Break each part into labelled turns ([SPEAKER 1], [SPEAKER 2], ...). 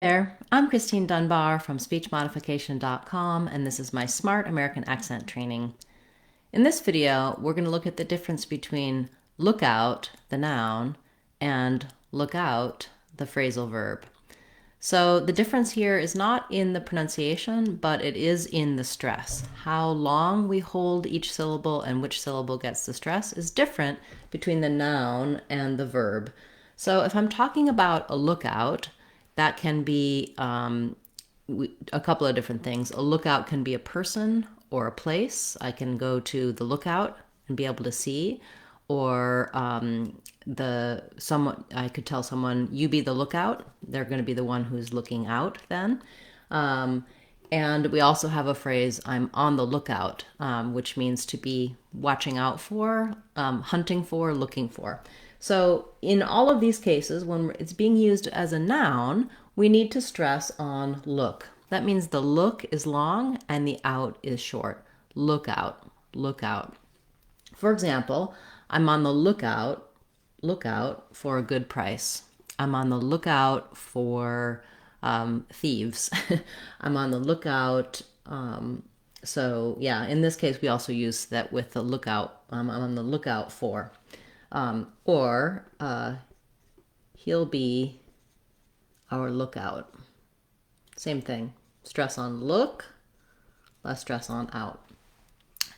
[SPEAKER 1] There, I'm Christine Dunbar from speechmodification.com, and this is my Smart American Accent training. In this video, we're going to look at the difference between look out, the noun, and look out, the phrasal verb. So the difference here is not in the pronunciation, but it is in the stress. How long we hold each syllable and which syllable gets the stress is different between the noun and the verb. So if I'm talking about a lookout, that can be a couple of different things. A lookout can be a person or a place. I can go to the lookout and be able to see, or I could tell someone, you be the lookout. They're going to be the one who's looking out then. And we also have a phrase, I'm on the lookout, which means to be watching out for, hunting for, looking for. So in all of these cases, when it's being used as a noun, we need to stress on look. That means the look is long and the out is short. Look out, look out. For example, I'm on the lookout for a good price. I'm on the lookout for thieves. I'm on the lookout. So yeah, in this case, we also use that with the lookout. I'm on the lookout for. Or he'll be our lookout. Same thing. Stress on look, less stress on out.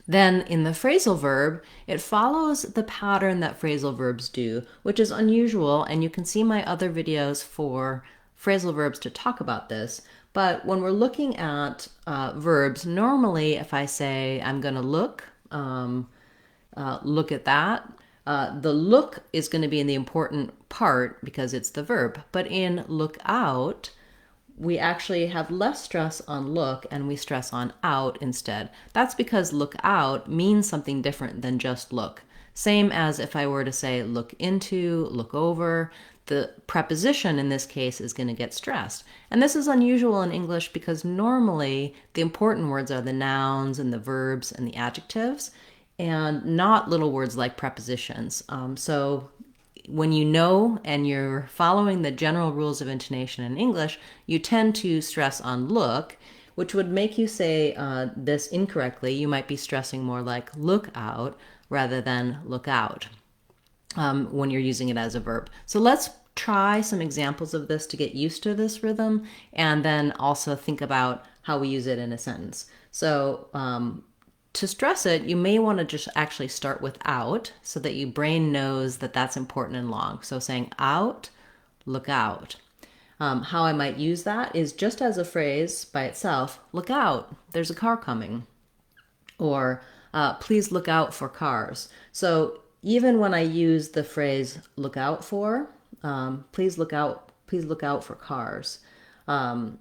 [SPEAKER 1] Then in the phrasal verb, it follows the pattern that phrasal verbs do, which is unusual, and you can see my other videos for phrasal verbs to talk about this. But when we're looking at verbs, normally if I say I'm going to look at that, the look is going to be in the important part because it's the verb. But in look out, we actually have less stress on look and we stress on out instead. That's because look out means something different than just look. Same as if I were to say look into, look over, the preposition in this case is going to get stressed. And this is unusual in English because normally the important words are the nouns and the verbs and the adjectives, and not little words like prepositions. So when you know and you're following the general rules of intonation in English, you tend to stress on look, which would make you say this incorrectly. You might be stressing more like look out rather than look out when you're using it as a verb. So let's try some examples of this to get used to this rhythm, and then also think about how we use it in a sentence. So to stress it, you may want to just actually start with out so that your brain knows that that's important and long. So saying out, look out. How I might use that is just as a phrase by itself, look out, there's a car coming. Or please look out for cars. So even when I use the phrase look out for, please look out for cars, I'm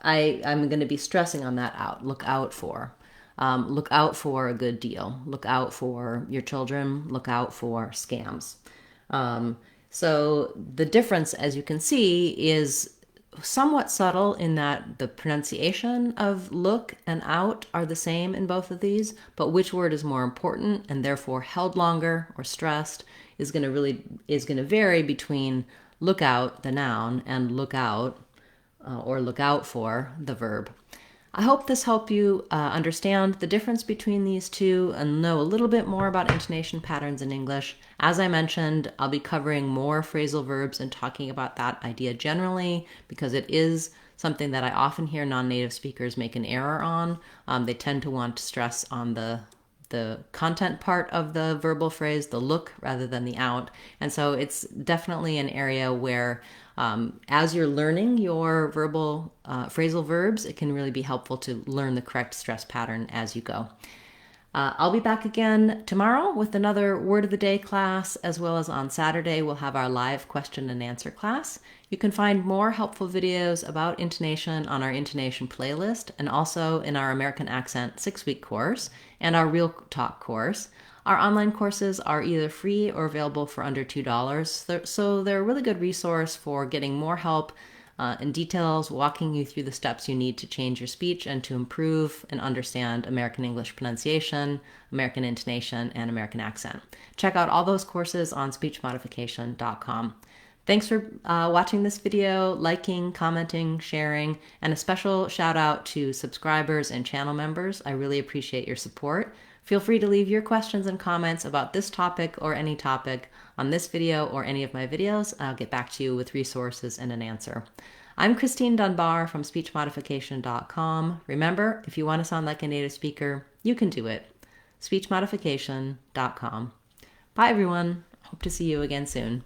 [SPEAKER 1] going to be stressing on that out, look out for. Look out for a good deal. Look out for your children. Look out for scams. So the difference, as you can see, is somewhat subtle in that the pronunciation of look and out are the same in both of these, but which word is more important and therefore held longer or stressed is going to vary between look out, the noun, and look out or look out for, the verb. I hope this helped you understand the difference between these two and know a little bit more about intonation patterns in English. As I mentioned, I'll be covering more phrasal verbs and talking about that idea generally because it is something that I often hear non-native speakers make an error on. They tend to want to stress on the content part of the verbal phrase, the look, rather than the out. And so it's definitely an area where as you're learning your verbal phrasal verbs, it can really be helpful to learn the correct stress pattern as you go. I'll be back again tomorrow with another Word of the Day class, as well as on Saturday we'll have our live question and answer class. You can find more helpful videos about intonation on our intonation playlist and also in our American Accent 6-week course and our Real Talk course. Our online courses are either free or available for under $2, so they're a really good resource for getting more help and details, walking you through the steps you need to change your speech and to improve and understand American English pronunciation, American intonation, and American accent. Check out all those courses on speechmodification.com. Thanks for watching this video, liking, commenting, sharing, and a special shout out to subscribers and channel members. I really appreciate your support. Feel free to leave your questions and comments about this topic or any topic on this video or any of my videos. I'll get back to you with resources and an answer. I'm Christine Dunbar from speechmodification.com. Remember, if you want to sound like a native speaker, you can do it. speechmodification.com. Bye, everyone. Hope to see you again soon.